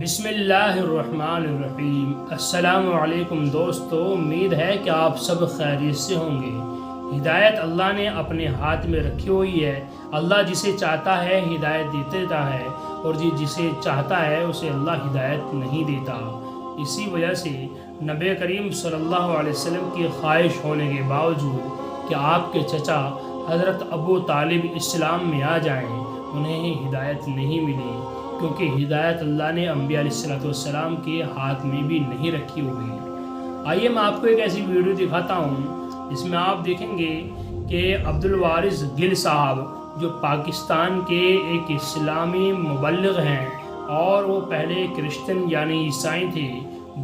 بسم اللہ الرحمن الرحیم۔ السلام علیکم دوستو، امید ہے کہ آپ سب خیریت سے ہوں گے۔ ہدایت اللہ نے اپنے ہاتھ میں رکھی ہوئی ہے۔ اللہ جسے چاہتا ہے ہدایت دیتا ہے، اور جسے چاہتا ہے اسے اللہ ہدایت نہیں دیتا۔ اسی وجہ سے نبی کریم صلی اللہ علیہ وسلم کی خواہش ہونے کے باوجود کہ آپ کے چچا حضرت ابو طالب اسلام میں آ جائیں، انہیں ہدایت نہیں ملی، کیونکہ ہدایت اللہ نے انبیاء علیہ السلام کے ہاتھ میں بھی نہیں رکھی ہوئی۔ آئیے میں آپ کو ایک ایسی ویڈیو دکھاتا ہوں جس میں آپ دیکھیں گے کہ عبدالوارث گل صاحب جو پاکستان کے ایک اسلامی مبلغ ہیں، اور وہ پہلے کرسچن یعنی عیسائی تھے،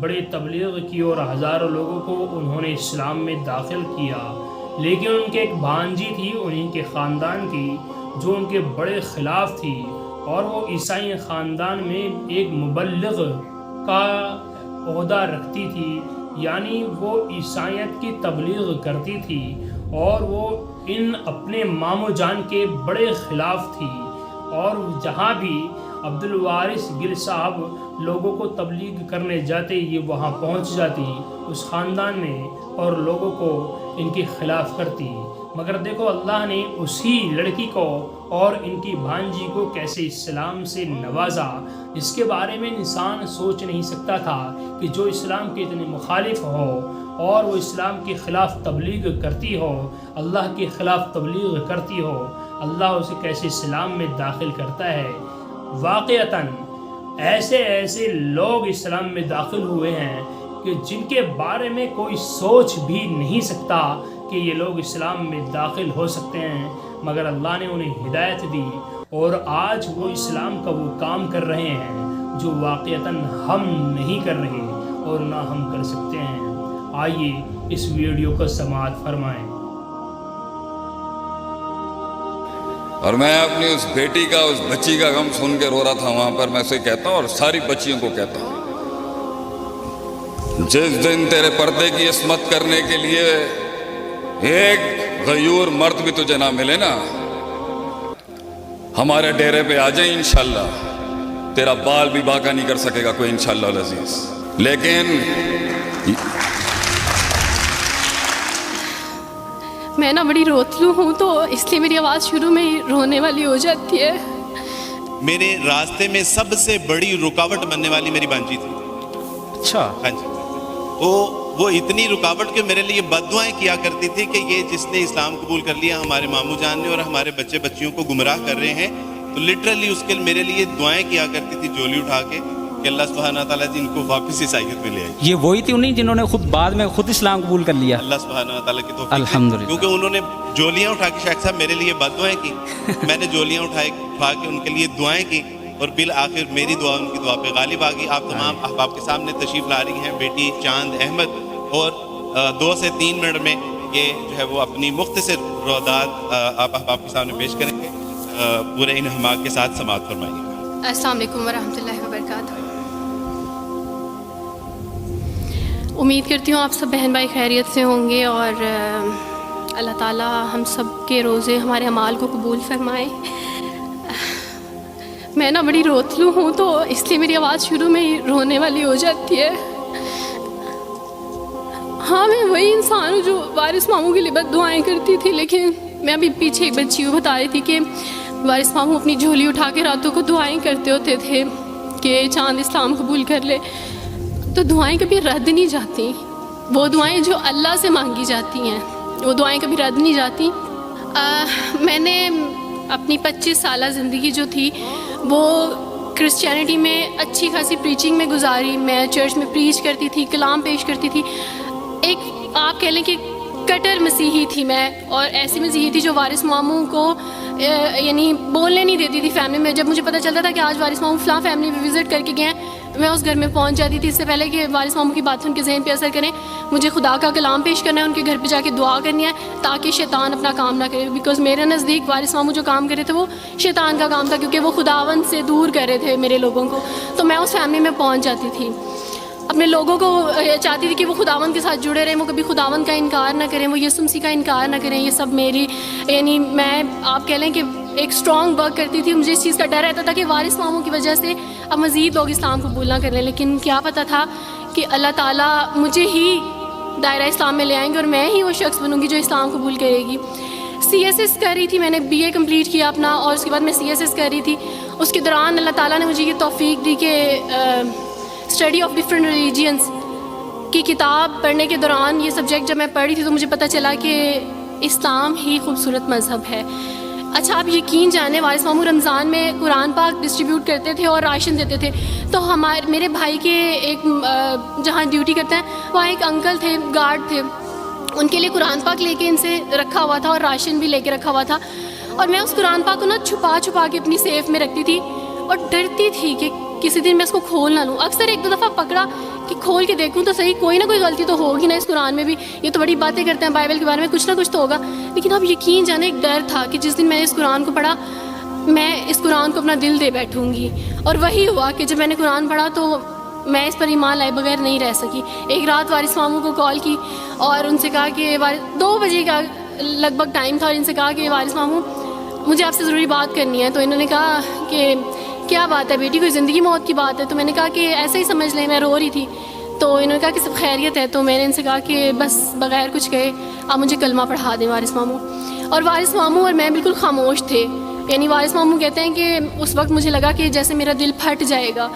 بڑے تبلیغ کی اور ہزاروں لوگوں کو انہوں نے اسلام میں داخل کیا، لیکن ان کے ایک بھانجی تھی انہیں کے خاندان کی جو ان کے بڑے خلاف تھی، اور وہ عیسائی خاندان میں ایک مبلغ کا عہدہ رکھتی تھی، یعنی وہ عیسائیت کی تبلیغ کرتی تھی، اور وہ ان اپنے ماموں جان کے بڑے خلاف تھی۔ اور جہاں بھی عبدالوارث گل صاحب لوگوں کو تبلیغ کرنے جاتے، یہ وہاں پہنچ جاتی اس خاندان میں اور لوگوں کو ان کے خلاف کرتی۔ مگر دیکھو اللہ نے اسی لڑکی کو اور ان کی بھانجی کو کیسے اسلام سے نوازا، اس کے بارے میں انسان سوچ نہیں سکتا تھا کہ جو اسلام کے اتنے مخالف ہو اور وہ اسلام کے خلاف تبلیغ کرتی ہو، اللہ کے خلاف تبلیغ کرتی ہو، اللہ اسے کیسے اسلام میں داخل کرتا ہے۔ واقعتاً ایسے لوگ اسلام میں داخل ہوئے ہیں کہ جن کے بارے میں کوئی سوچ بھی نہیں سکتا کہ یہ لوگ اسلام میں داخل ہو سکتے ہیں، مگر اللہ نے انہیں ہدایت دی، اور آج وہ اسلام کا وہ کام کر رہے ہیں جو واقعتاً ہم نہیں کر رہے اور نہ ہم کر سکتے ہیں۔ آئیے اس ویڈیو کو سماعت فرمائیں۔ اور میں اپنی اس بیٹی کا، اس بچی کا غم سن کے رو رہا تھا وہاں پر۔ میں اسے کہتا ہوں اور ساری بچیوں کو کہتا ہوں، جس دن تیرے پردے کی عصمت کرنے کے لیے ایک غیور مرد بھی تجھے نہ ملے نا، ہمارے ڈیرے پہ آ جائیں انشاءاللہ، تیرا بال بھی باقا نہیں کر سکے گا کوئی انشاءاللہ العزیز۔ لیکن میں نا بڑی روتلو ہوں، تو اس لیے میری آواز شروع میں ہی رونے والی ہو جاتی ہے۔ میرے راستے میں سب سے بڑی رکاوٹ بننے والی میری بانجی تھی۔ اچھا، ہاں جی، وہ اتنی رکاوٹ کہ میرے لیے بد دعائیں کیا کرتی تھی کہ یہ جس نے اسلام قبول کر لیا ہمارے ماموں جان نے اور ہمارے بچے بچیوں کو گمراہ کر رہے ہیں، تو لٹرلی اس کے میرے لیے دعائیں کیا کرتی تھی جولی اٹھا کے کہ اللہ سبحانہ تعالیٰ جی ان کو واپس عیسائیت میں لے آئے۔ یہ وہی تھی انہیں جنہوں نے خود بعد میں خود اسلام قبول کر لیا؟ اللہ سبحانہ تعالیٰ کی توفیق سے، الحمدللہ، کیونکہ انہوں نے جولیاں اٹھا کے شیخ صاحب میرے لیے بد دعائیں کی، میں نے جولیاں اٹھا کے ان کے لیے دعائیں کی، اور بالآخر میری دعا ان کی دعا پہ غالب آ گئی۔ آپ تمام احباب کے سامنے تشریف لا رہی ہیں بیٹی چاند احمد، اور 2 سے 3 منٹ میں یہ جو ہے وہ اپنی مختصر روادات آپ احباب کے سامنے پیش کریں گے۔ پورے انہماک کے ساتھ سماعت فرمائیے۔ السلام علیکم ورحمۃ اللہ وبرکاتہ۔ امید کرتی ہوں آپ سب بہن بھائی خیریت سے ہوں گے، اور اللہ تعالیٰ ہم سب کے روزے ہمارے اعمال کو قبول فرمائے۔ میں نا بڑی روتلو ہوں، تو اس لیے میری آواز شروع میں ہی رونے والی ہو جاتی ہے۔ ہاں، میں وہی انسان ہوں جو وارث ماموں کے لیے بد دعائیں کرتی تھی، لیکن میں ابھی پیچھے ایک بچی کو بتا رہی تھی کہ وارث ماموں اپنی جھولی اٹھا کے راتوں کو دعائیں کرتے ہوتے تھے کہ چاند اسلام قبول کر لے، تو دعائیں کبھی رد نہیں جاتی۔ وہ دعائیں جو اللہ سے مانگی جاتی ہیں وہ دعائیں کبھی رد نہیں جاتی۔ میں نے اپنی 25 سالہ زندگی جو تھی وہ کرسچینٹی میں اچھی خاصی پریچنگ میں گزاری۔ میں چرچ میں پریچ کرتی تھی، کلام پیش کرتی تھی، ایک آپ کہہ لیں کہ کٹر مسیحی تھی میں، اور ایسی مسیحی تھی جو وارث ماموں کو یعنی بولنے نہیں دیتی تھی فیملی میں۔ جب مجھے پتہ چلتا تھا کہ آج وارث ماموں فلاں فیملی میں وزٹ کر کے گئے ہیں، میں اس گھر میں پہنچ جاتی تھی۔ اس سے پہلے کہ وارث ماموں کی باتیں ان کے ذہن پہ اثر کریں، مجھے خدا کا کلام پیش کرنا ہے، ان کے گھر پہ جا کے دعا کرنی ہے تاکہ شیطان اپنا کام نہ کرے، بیکاز میرے نزدیک وارث ماموں جو کام کر رہے تھے وہ شیطان کا کام تھا، کیونکہ وہ خداوند سے دور کر رہے تھے میرے لوگوں کو۔ تو میں اس فیملی میں پہنچ جاتی تھی، اپنے لوگوں کو چاہتی تھی کہ وہ خداوند کے ساتھ جڑے رہیں، وہ کبھی خداوند کا انکار نہ کریں، وہ یسوع مسیح کا انکار نہ کریں۔ یہ سب میری یعنی میں آپ کہہ لیں کہ ایک اسٹرانگ ورک کرتی تھی. مجھے اس چیز کا ڈر رہتا تھا کہ وارث ماموں کی وجہ سے اب مزید لوگ اسلام قبول نہ کر لیں, لیکن کیا پتہ تھا کہ اللہ تعالیٰ مجھے ہی دائرہ اسلام میں لے آئیں گے اور میں ہی وہ شخص بنوں گی جو اسلام قبول کرے گی. CSS کر رہی تھی, میں نے BA کمپلیٹ کیا اپنا, اور اس کے بعد میں CSS کر رہی تھی. اس کے دوران اللہ تعالیٰ نے مجھے یہ توفیق دی کہ اسٹڈی آف ڈفرینٹ ریلیجینس کی کتاب پڑھنے کے دوران یہ سبجیکٹ جب میں پڑھ رہی تھی تو مجھے پتہ چلا کہ اسلام ہی خوبصورت مذہب ہے. اچھا آپ یقین جانیں, وارث ماموں رمضان میں قرآن پاک ڈسٹریبیوٹ کرتے تھے اور راشن دیتے تھے. تو میرے بھائی کے ایک جہاں ڈیوٹی کرتے ہیں وہاں ایک انکل تھے, گارڈ تھے, ان کے لیے قرآن پاک لے کے ان سے رکھا ہوا تھا اور راشن بھی لے کے رکھا ہوا تھا. اور میں اس قرآن پاک کو نا چھپا کے اپنی سیف میں رکھتی تھی اور ڈرتی تھی کہ کسی دن میں اس کو کھول نہ لوں. اکثر ایک دو دفعہ پکڑا کہ کھول کے دیکھوں تو صحیح, کوئی نہ کوئی غلطی تو ہوگی نا اس قرآن میں بھی, یہ تو بڑی باتیں کرتے ہیں بائبل کے بارے میں, کچھ نہ کچھ تو ہوگا. لیکن اب یقین جانے ایک ڈر تھا کہ جس دن میں نے اس قرآن کو پڑھا میں اس قرآن کو اپنا دل دے بیٹھوں گی. اور وہی ہوا کہ جب میں نے قرآن پڑھا تو میں اس پر ایمان لائے بغیر نہیں رہ سکی. ایک رات وارث ماموں کو کال کی اور ان سے کہا کہ 2 بجے کا لگ بھگ ٹائم تھا, اور ان سے کہا کہ وارث ماموں مجھے آپ سے ضروری بات کرنی ہے. تو انہوں نے کہا کہ کیا بات ہے بیٹی, کوئی زندگی موت کی بات ہے؟ تو میں نے کہا کہ ایسے ہی سمجھ لیں, میں رو رہی تھی. تو انہوں نے کہا کہ سب خیریت ہے. تو میں نے ان سے کہا کہ بس بغیر کچھ کہے آپ مجھے کلمہ پڑھا دیں وارث ماموں. اور وارث ماموں اور میں بالکل خاموش تھے. یعنی وارث ماموں کہتے ہیں کہ اس وقت مجھے لگا کہ جیسے میرا دل پھٹ جائے گا.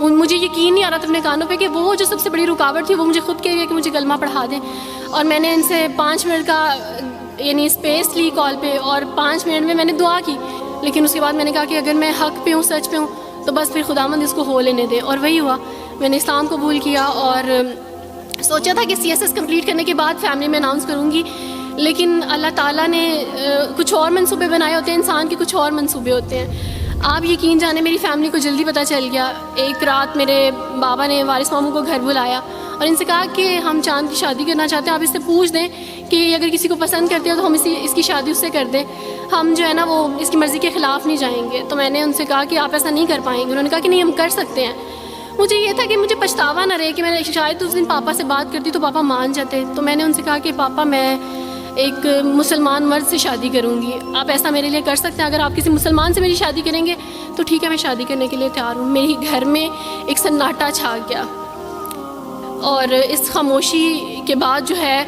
مجھے یقین نہیں آ رہا تھا اپنے کانوں پہ کہ وہ جو سب سے بڑی رکاوٹ تھی وہ مجھے خود کہہ گیا کہ مجھے کلمہ پڑھا دیں. اور میں نے ان سے 5 منٹ کا یعنی اسپیس لی کال پہ, اور 5 منٹ میں نے دعا کی. لیکن اس کے بعد میں نے کہا کہ اگر میں حق پہ ہوں, سچ پہ ہوں, تو بس پھر خداوند اس کو ہو لینے دے. اور وہی ہوا, میں نے اسلام قبول کیا اور سوچا تھا کہ CSS کمپلیٹ کرنے کے بعد فیملی میں اناؤنس کروں گی. لیکن اللہ تعالیٰ نے کچھ اور منصوبے بنائے ہوتے ہیں, انسان کے کچھ اور منصوبے ہوتے ہیں. آپ یقین جانے میری فیملی کو جلدی پتہ چل گیا. ایک رات میرے بابا نے وارث ماموں کو گھر بلایا اور ان سے کہا کہ ہم چاند کی شادی کرنا چاہتے ہیں, آپ اس سے پوچھ دیں کہ اگر کسی کو پسند کرتے ہو تو ہم اس کی شادی اس سے کر دیں, ہم جو ہے نا وہ اس کی مرضی کے خلاف نہیں جائیں گے. تو میں نے ان سے کہا کہ آپ ایسا نہیں کر پائیں گے. انہوں نے کہا کہ نہیں ہم کر سکتے ہیں. مجھے یہ تھا کہ مجھے پچھتاوا نہ رہے کہ میں نے شاید اس دن پاپا سے بات کرتی تو پاپا مان جاتے. تو میں نے ان سے کہا کہ پاپا میں ایک مسلمان مرد سے شادی کروں گی, آپ ایسا میرے لیے کر سکتے ہیں؟ اگر آپ کسی مسلمان سے میری شادی کریں گے تو ٹھیک ہے, میں شادی کرنے کے لیے تیار ہوں. میری گھر میں ایک سناٹا چھا گیا, اور اس خاموشی کے بعد جو ہے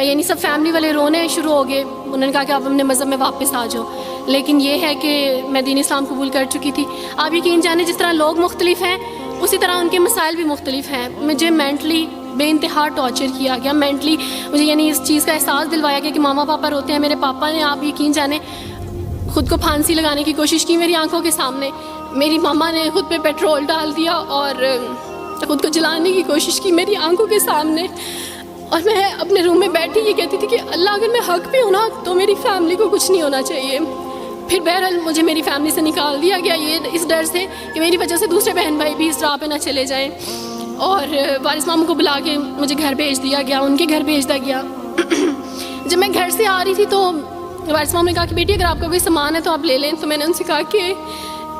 یعنی سب فیملی والے رونے شروع ہو گئے. انہوں نے کہا کہ آپ اپنے مذہب میں واپس آ جاؤ. لیکن یہ ہے کہ میں دین اسلام قبول کر چکی تھی. آپ یقین جانیں جس طرح لوگ مختلف ہیں اسی طرح ان کے مسائل بھی مختلف ہیں. مجھے مینٹلی بے انتہا ٹارچر کیا گیا. مینٹلی مجھے یعنی اس چیز کا احساس دلوایا گیا کہ ماما پاپا روتے ہیں. میرے پاپا نے آپ یقین جانیں خود کو پھانسی لگانے کی کوشش کی میری آنکھوں کے سامنے. میری ماما نے خود پہ پیٹرول ڈال دیا اور خود کو جلانے کی کوشش کی میری آنکھوں کے سامنے. اور میں اپنے روم میں بیٹھی یہ کہتی تھی کہ اللہ اگر میں حق پہ ہوں نا تو میری فیملی کو کچھ نہیں ہونا چاہیے. پھر بہرحال مجھے میری فیملی سے نکال دیا گیا, یہ اس ڈر سے کہ میری وجہ سے دوسرے بہن بھائی بھی اس راہ پہ نہ چلے جائیں. اور وارث ماموں کو بلا کے مجھے گھر بھیج دیا گیا, ان کے گھر بھیج دیا گیا. جب میں گھر سے آ رہی تھی تو وارث ماموں نے کہا کہ بیٹی اگر آپ کا کوئی سامان ہے تو آپ لے لیں. تو میں نے ان سے کہا کہ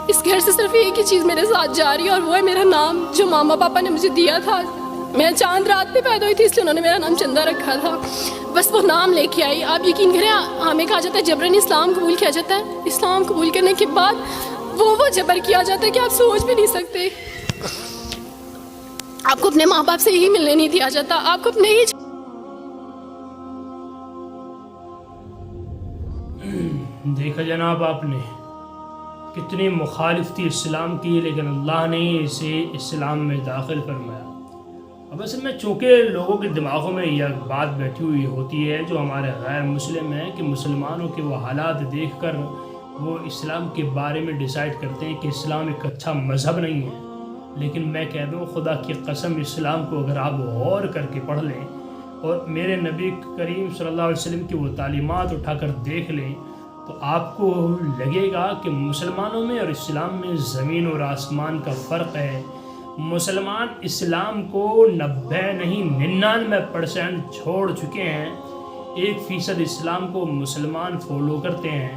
اس گھر سے صرف ایک ہی چیز میرے ساتھ جا رہی ہے اور وہ ہے میرا نام جو ماما پاپا نے مجھے دیا تھا. میں چاند رات پہ پیدا ہوئی تھی اس لیے انہوں نے میرا نام چندہ رکھا تھا. بس وہ نام لے کے آئی. آپ یقین کریں ہمیں کہا جاتا ہے جبرن اسلام قبول کیا جاتا ہے. اسلام قبول کرنے کے بعد وہ جبر کیا جاتا ہے کہ آپ سوچ بھی نہیں سکتے. آپ کو اپنے ماں باپ سے ہی ملنے نہیں دیا جاتا, آپ کو اپنے ہی دیکھا جناب آپ نے کتنی مخالف تھی اسلام کی, لیکن اللہ نے اسے اسلام میں داخل فرمایا. اب اصل میں چونکہ لوگوں کے دماغوں میں یہ بات بیٹھی ہوئی ہوتی ہے جو ہمارے غیر مسلم ہیں کہ مسلمانوں کے وہ حالات دیکھ کر وہ اسلام کے بارے میں ڈیسائیڈ کرتے ہیں کہ اسلام ایک اچھا مذہب نہیں ہے. لیکن میں کہہ دوں خدا کی قسم اسلام کو اگر آپ غور کر کے پڑھ لیں اور میرے نبی کریم صلی اللہ علیہ وسلم کی وہ تعلیمات اٹھا کر دیکھ لیں تو آپ کو لگے گا کہ مسلمانوں میں اور اسلام میں زمین اور آسمان کا فرق ہے. مسلمان اسلام کو 90 نہیں 99% چھوڑ چکے ہیں. 1% اسلام کو مسلمان فالو کرتے ہیں,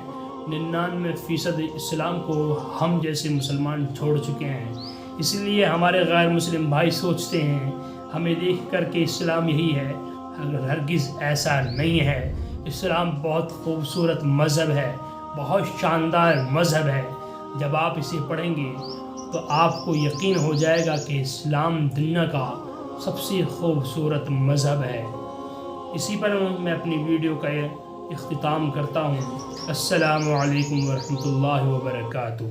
99% اسلام کو ہم جیسے مسلمان چھوڑ چکے ہیں. اس لیے ہمارے غیر مسلم بھائی سوچتے ہیں ہمیں دیکھ کر کہ اسلام یہی ہے, اگر ہرگز ایسا نہیں ہے. اسلام بہت خوبصورت مذہب ہے, بہت شاندار مذہب ہے. جب آپ اسے پڑھیں گے تو آپ کو یقین ہو جائے گا کہ اسلام دنیا کا سب سے خوبصورت مذہب ہے. اسی پر میں اپنی ویڈیو کا اختتام کرتا ہوں. السلام علیکم ورحمۃ اللہ وبرکاتہ.